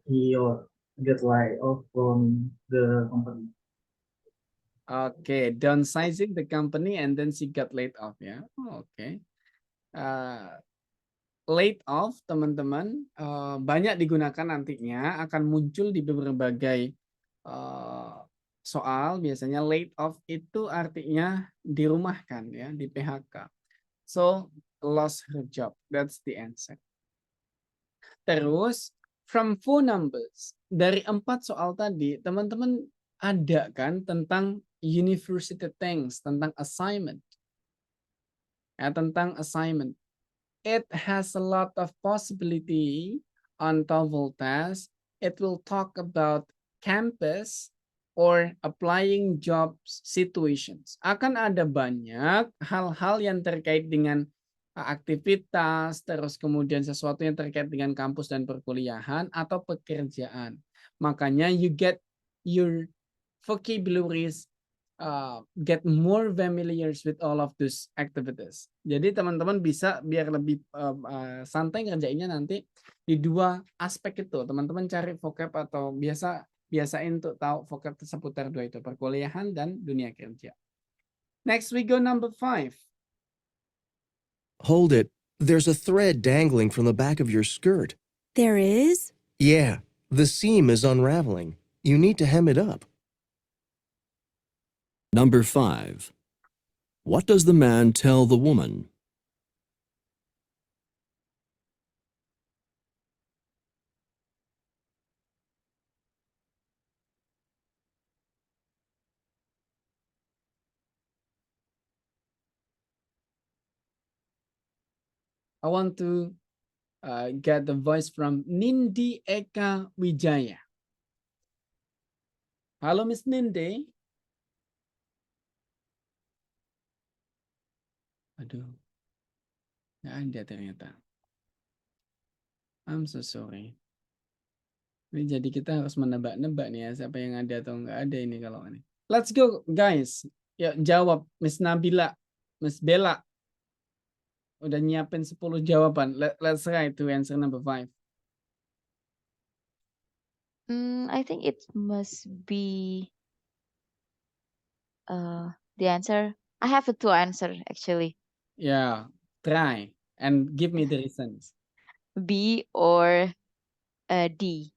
he or get laid off from the company. Okay, downsizing the company and then she got laid off ya. Oh, okay. Laid off teman-teman banyak digunakan nantinya, akan muncul di berbagai soal. Biasanya laid off itu artinya dirumahkan ya, di PHK. So lost her job, that's the answer. Terus from 4 numbers, dari 4 soal tadi teman-teman ada kan tentang university things, tentang assignment ya, tentang assignment. It has a lot of possibility on TOEFL test. It will talk about campus or applying jobs situations. Akan ada banyak hal-hal yang terkait dengan aktivitas, terus kemudian sesuatu yang terkait dengan kampus dan perkuliahan atau pekerjaan. Makanya you get your vocabularies, get more familiar with all of those activities. Jadi teman-teman bisa biar lebih santai ngerjainnya nanti di 2 aspek itu. Teman-teman cari vocab atau biasain untuk tahu vocab seputar 2 itu, perkuliahan dan dunia kerja. Next we go number 5. Hold it. There's a thread dangling from the back of your skirt. There is? Yeah, the seam is unraveling. You need to hem it up. Number 5. What does the man tell the woman? I want to get the voice from Nindi Eka Wijaya. Halo Miss Nindi. Aduh, nggak ada ternyata. I'm so sorry. Ini jadi kita harus menebak-nebak nih ya, siapa yang ada atau nggak ada ini kalau ini. Let's go guys. Ya jawab Miss Nabila, Miss Bella. Udah nyiapin 10 jawaban. Let's try to answer number 5. I think it must be the answer. I have 2 answer actually. Yeah, try and give me the reasons. B or D.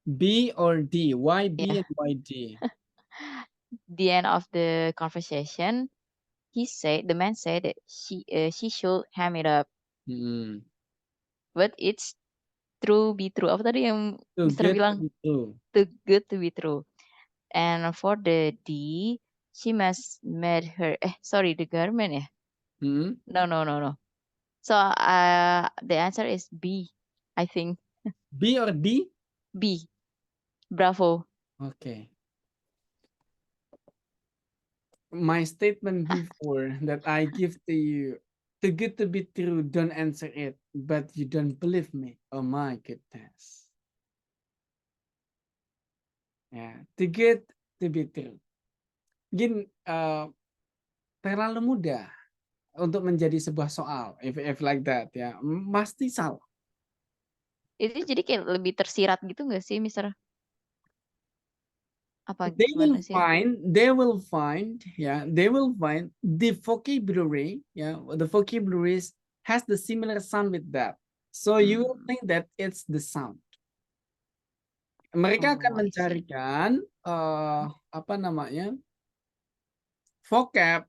B or D? Why B Yeah. and why D? The end of the conversation, the man said that she should ham it up, Hmm. but it's be true. Apa tadi yang Too Mister good to bilang? be true. Too good to be true. And for the D, she must made her the garment ya. Hmm. No. So the answer is B, I think. B or D? B. Bravo. Okay. My statement before that I give to you, too good to be true, don't answer it, but you don't believe me. Oh my goodness. Ya, too good to be true. Mungkin terlalu mudah untuk menjadi sebuah soal, if like that ya, pasti salah. Itu jadi kayak lebih tersirat gitu nggak sih, Mister? Apa They will gimana sih? find, yeah, they will find the vocabulary, yeah, the vocabularies has the similar sound with that. So you will think that it's the sound. Mereka akan Oh, I see. mencarikan apa namanya, vocab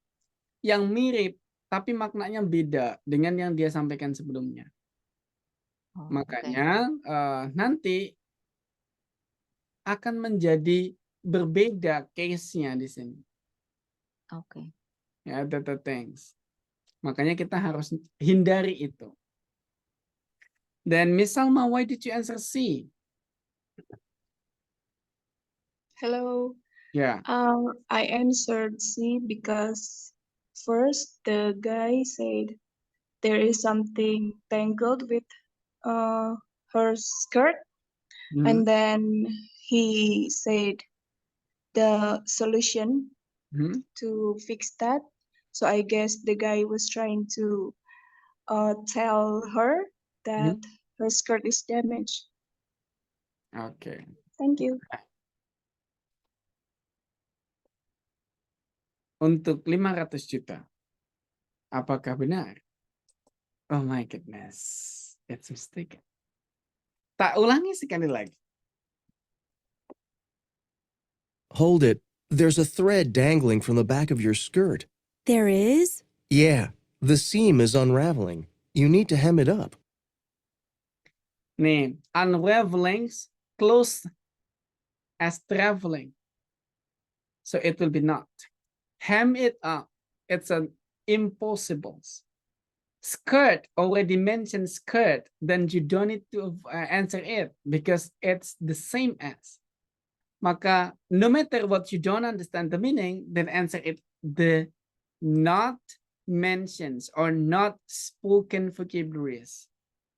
yang mirip tapi maknanya beda dengan yang dia sampaikan sebelumnya. Oh, oke. Makanya nanti akan menjadi berbeda case-nya di sini. Oke. Ya, the things. Makanya kita harus hindari itu. Dan Miss Salma, why did you answer C? Hello. Yeah. I answered C because first the guy said there is something tangled with her skirt, and then he said the solution to fix that. So I guess the guy was trying to tell her that her skirt is damaged. Okay. Thank you. Untuk 500 juta. Apakah benar? Oh my goodness. It's mistaken. Tak ulangi sekali lagi. Hold it. There's a thread dangling from the back of your skirt. There is? Yeah, the seam is unraveling. You need to hem it up. Nih, unraveling close as traveling. So it will be not. Hem it up. It's an impossible. Skirt, already mentioned skirt, then you don't need to answer it because it's the same as. Maka no matter what you don't understand the meaning, then answer it the not mentions or not spoken vocabularies.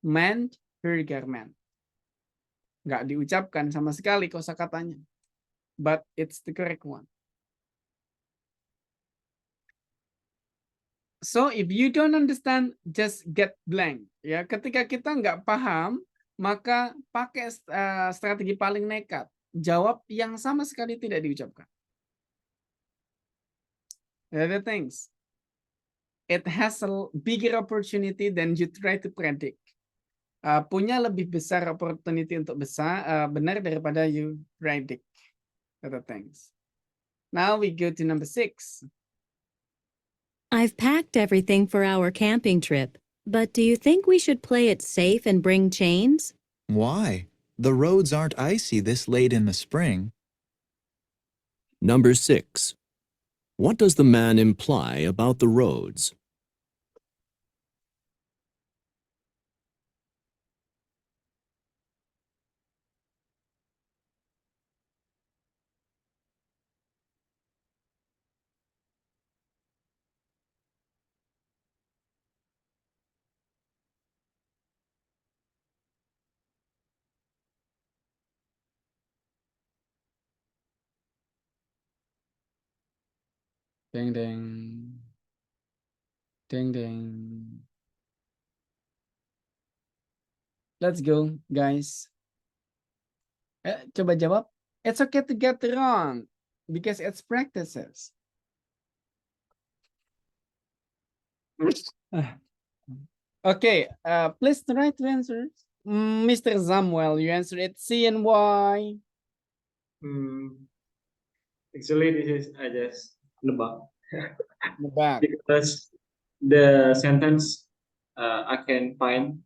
Meant her garment. Nggak diucapkan sama sekali kosakatanya. But it's the correct one. So if you don't understand, just get blank. Ya, ketika kita nggak paham, maka pakai strategi paling nekat. Jawab yang sama sekali tidak diucapkan. The other things, it has a bigger opportunity than you try to predict. Punya lebih besar opportunity untuk benar daripada you predict. Other things. Now we go to number 6. I've packed everything for our camping trip, but do you think we should play it safe and bring chains? Why? The roads aren't icy this late in the spring. Number 6. What does the man imply about the roads? Ding ding. Ding ding. Let's go, guys. Coba jawab. It's okay to get it wrong because it's practices. Okay, please try to answer. Mr. Samuel, you answered it C and Y. Actually, this is I just nebak. Nebak. Because the sentence I can find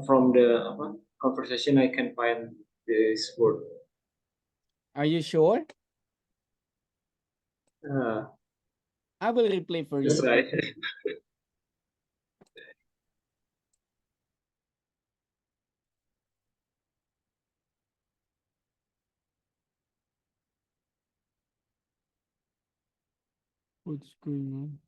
from the conversation, I can find this word. Are you sure? I will replay for you. That's right. What's going on?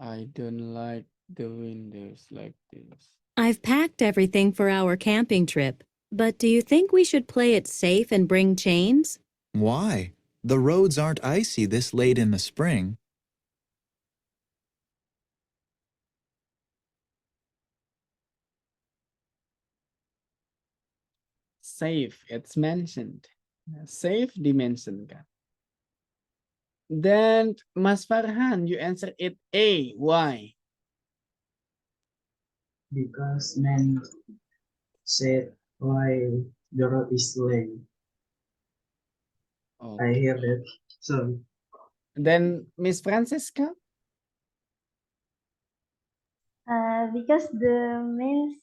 I don't like the windows like this. I've packed everything for our camping trip, but do you think we should play it safe and bring chains? Why? The roads aren't icy this late in the spring. Safe, it's mentioned. Safe dimensionkan. Then Mas Farhan, you answer it A. Why? Because man said why the road is late. I hear that. So Then Miss Francesca? Because the man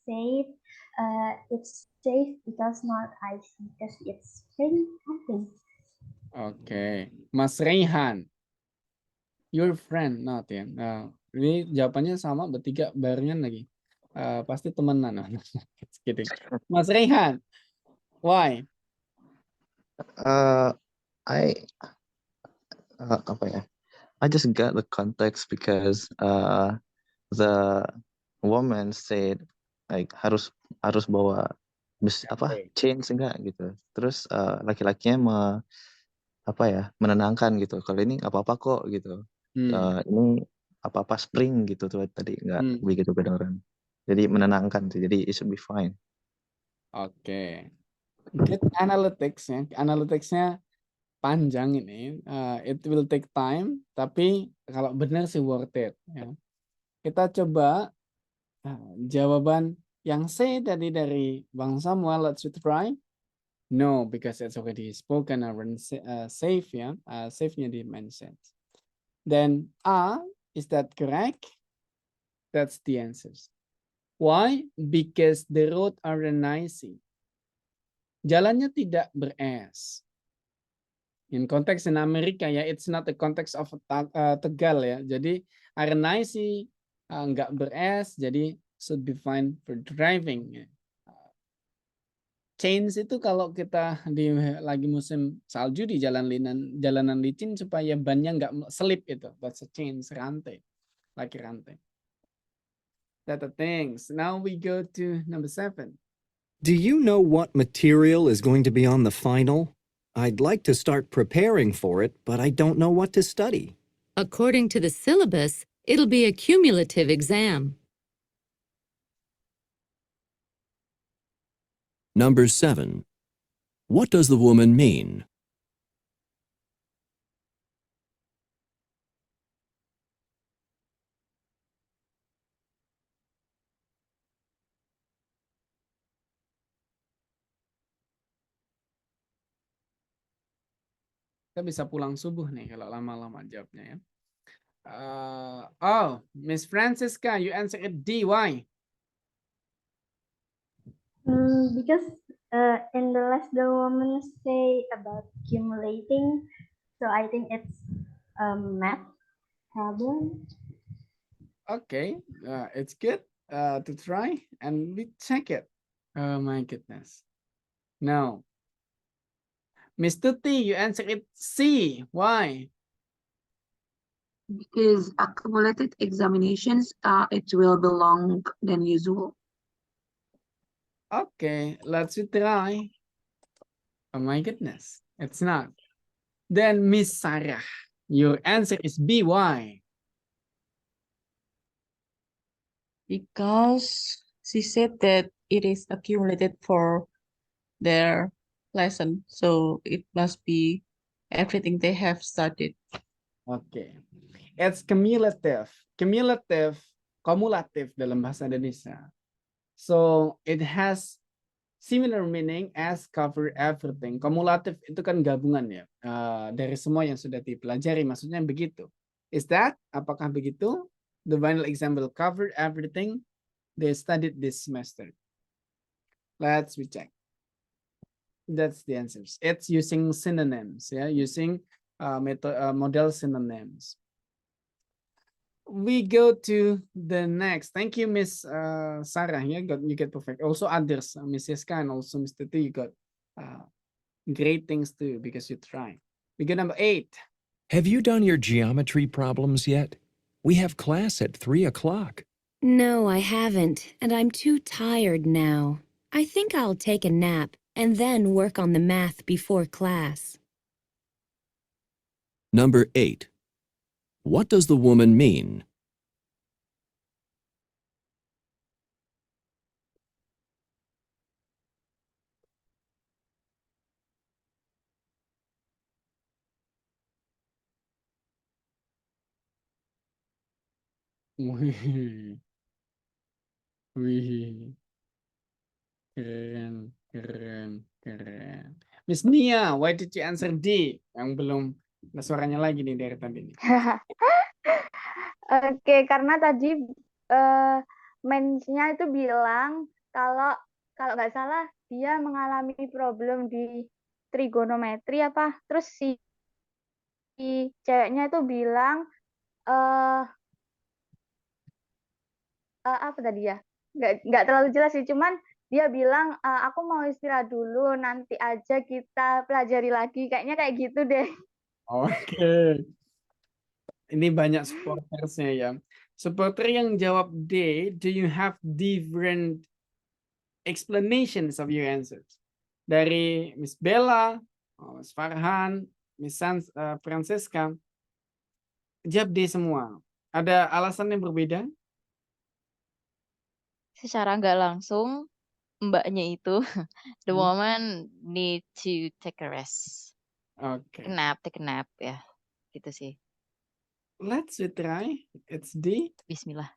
said it's safe because not icy because it's spring, I think. Oke, Mas Raihan. Your friend, not ya. Nah, ini jawabannya sama bertiga barengan lagi. Pasti temenan. Just kidding. Mas Raihan, why? I apa ya? I just got the context because the woman said like harus bawa chains enggak gitu. Terus laki-lakinya menenangkan gitu. Kalau ini nggak apa-apa kok gitu. Ini apa-apa spring gitu tuh tadi nggak begitu kedengeran. Jadi menenangkan sih. Jadi it should be fine. Oke. Good analytics ya. Analyticsnya panjang ini. It will take time. Tapi kalau benar sih worth it. Ya. Kita coba jawaban yang C tadi dari Bang Samuel. Let's try. No, because it's already spoken around safe ya. Safe-nya di-mention. Then A, is that correct? That's the answers. Why? Because the road aren't icy. Jalannya tidak beres. In context in Amerika ya, it's not the context of Tegal ya. Jadi aren't icy, nggak beres, jadi should be fine for driving. Ya. Chains itu kalau kita lagi musim salju di jalanan licin supaya bannya nggak selip itu. That's a chains, rantai, like rantai. That's the things. Now we go to number 7. Do you know what material is going to be on the final? I'd like to start preparing for it, but I don't know what to study. According to the syllabus, it'll be a cumulative exam. Number 7. What does the woman mean? Kita bisa pulang subuh nih kalau lama-lama jawabnya ya. Oh, Miss Francisca, you answer it D. Why? Because in the last the woman say about accumulating, so I think it's a math problem. Okay, it's good to try and we check it. Oh my goodness. No. Miss Tuti, you answer it C. Why? Because accumulated examinations, it will be longer than usual. Okay, let's try. Oh my goodness, it's not. Then Miss Sarah, your answer is B. Why? Because she said that it is accumulated for their lesson, so it must be everything they have studied. Okay, it's cumulative. Kumulatif dalam bahasa Indonesia. So it has similar meaning as cover everything. Kumulatif itu kan gabungan ya dari semua yang sudah dipelajari. Maksudnya begitu. Is that? Apakah begitu? The final exam will cover everything they studied this semester. Let's recheck. That's the answers. It's using synonyms, yeah, using model synonyms. we go to the next. Thank you, Miss Sarah. You get perfect. Also others, Miss Yeska and also Mr. T, you got great things too because you try. We go number 8. Have you done your geometry problems yet? We have class at 3 o'clock. No, I haven't, and I'm too tired now. I think I'll take a nap and then work on the math before class. Number 8. What does the woman mean? Wih, wih, keren, keren, keren. Miss Nia, why did you answer D? Yang belum ada suaranya lagi nih dari tadi nih. Oke, karena tadi mensnya itu bilang kalau nggak salah dia mengalami problem di trigonometri apa, terus si ceweknya itu bilang apa tadi ya? Nggak terlalu jelas sih, cuman dia bilang aku mau istirahat dulu, nanti aja kita pelajari lagi, kayaknya kayak gitu deh. Oke. Ini banyak supportersnya ya. Supporter yang jawab D, do you have different explanations of your answers? Dari Miss Bella, Miss Farhan, Miss Francesca, jawab D semua. Ada alasan yang berbeda? Secara nggak langsung, mbaknya itu, the Hmm. woman need to take a rest. Oke. Take a nap ya. Gitu sih. Let's try. It's D. Bismillah.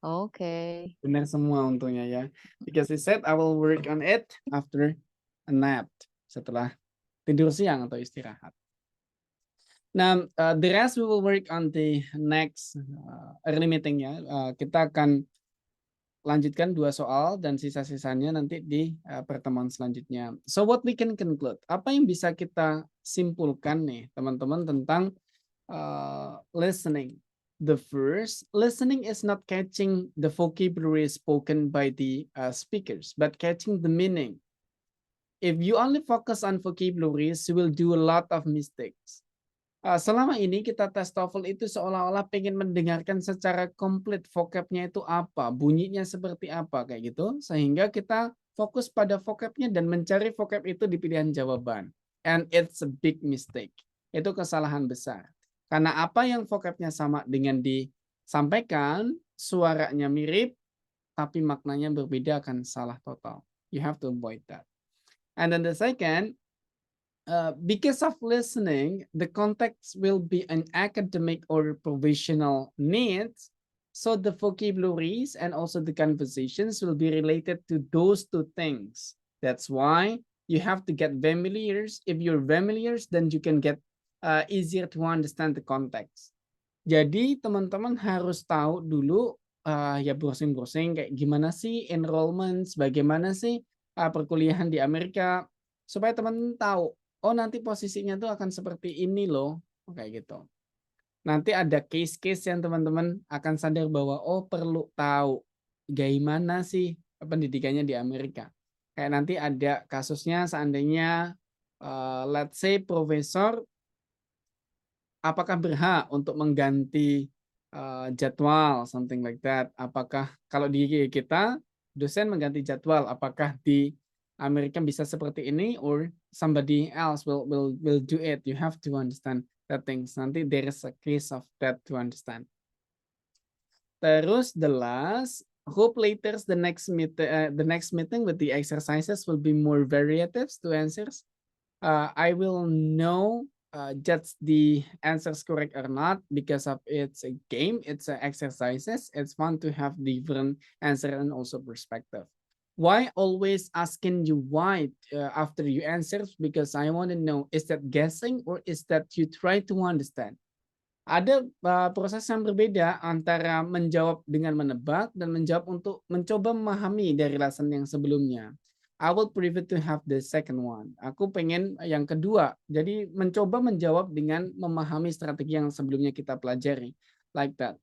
Oke. Benar semua untungnya ya. Because he said I will work on it after a nap. Setelah tidur siang atau istirahat. Nah, the rest we will work on the next early meeting ya. Kita akan lanjutkan 2 soal dan sisa-sisanya nanti di pertemuan selanjutnya. So what we can conclude? Apa yang bisa kita simpulkan nih teman-teman tentang listening? The first, listening is not catching the vocabulary spoken by the speakers, but catching the meaning. If you only focus on vocabularies, you will do a lot of mistakes. Selama ini kita tes TOEFL itu seolah-olah pengen mendengarkan secara komplit vocabnya itu apa, bunyinya seperti apa kayak gitu, sehingga kita fokus pada vocabnya dan mencari vocab itu di pilihan jawaban. And it's a big mistake. Itu kesalahan besar. Karena apa yang vocabnya sama dengan disampaikan, suaranya mirip, tapi maknanya berbeda akan salah total. You have to avoid that. And then the second, because of listening, the context will be an academic or professional needs. So the vocabularies and also the conversations will be related to those 2 things. That's why you have to get familiar. If you're familiar, then you can get easier to understand the context. Jadi teman-teman harus tahu dulu ya browsing-browsing kayak gimana sih enrollments, bagaimana sih perkuliahan di Amerika, supaya teman-teman tahu, oh nanti posisinya tuh akan seperti ini loh, kayak gitu. Nanti ada case-case yang teman-teman akan sadar bahwa oh perlu tahu gimana sih pendidikannya di Amerika. Kayak nanti ada kasusnya seandainya let's say profesor apakah berhak untuk mengganti jadwal, something like that. Apakah kalau di kita dosen mengganti jadwal, apakah di Amerika bisa seperti ini, or somebody else will do it? You have to understand that things. Nanti there is a case of that to understand. Terus the last, hope later the next meeting with the exercises will be more variatives to answers. I will know just the answers correct or not because of it's a game, it's exercises. It's fun to have different answer and also perspective. Why always asking you why after you answers? Because I want to know, is that guessing or is that you try to understand? Ada proses yang berbeda antara menjawab dengan menebak dan menjawab untuk mencoba memahami dari lesson yang sebelumnya. I will prefer to have the second one. Aku pengen yang kedua. Jadi mencoba menjawab dengan memahami strategi yang sebelumnya kita pelajari. Like that.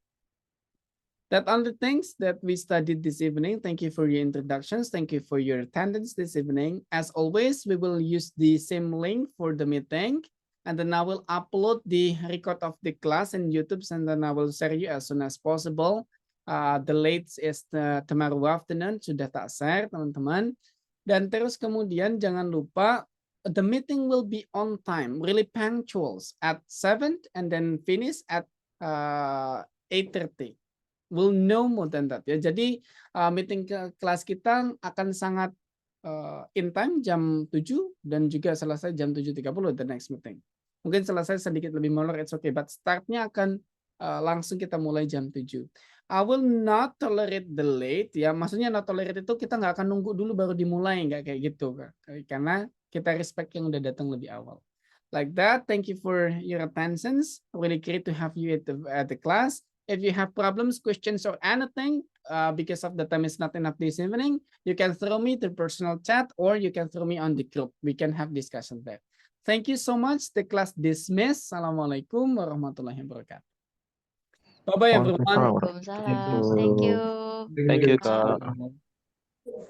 That are the things that we studied this evening. Thank you for your introductions. Thank you for your attendance this evening. As always, we will use the same link for the meeting. And then I will upload the record of the class in YouTube, and then I will share you as soon as possible. The latest is tomorrow afternoon, sudah tak share teman-teman. Dan terus kemudian jangan lupa, the meeting will be on time, really punctual at 7 and then finish at 8:30. We'll know more than that ya. Jadi meeting kelas kita akan sangat in time jam 7 dan juga selesai jam 7.30 the next meeting. Mungkin selesai sedikit lebih molor, it's okay, but startnya akan langsung kita mulai jam 7. I will not tolerate the late ya. Maksudnya not tolerate itu kita nggak akan nunggu dulu baru dimulai, nggak kayak gitu kan. Karena kita respect yang udah datang lebih awal. Like that, thank you for your attentions. Really great to have you at the class. If you have problems, questions, or anything, because of the time is not enough this evening, you can throw me to personal chat or you can throw me on the group. We can have discussion there. Thank you so much. The class dismissed. Assalamualaikum warahmatullahi wabarakatuh. Bye-bye everyone. Waalaikumsalam. Thank you. Thank you, Kak.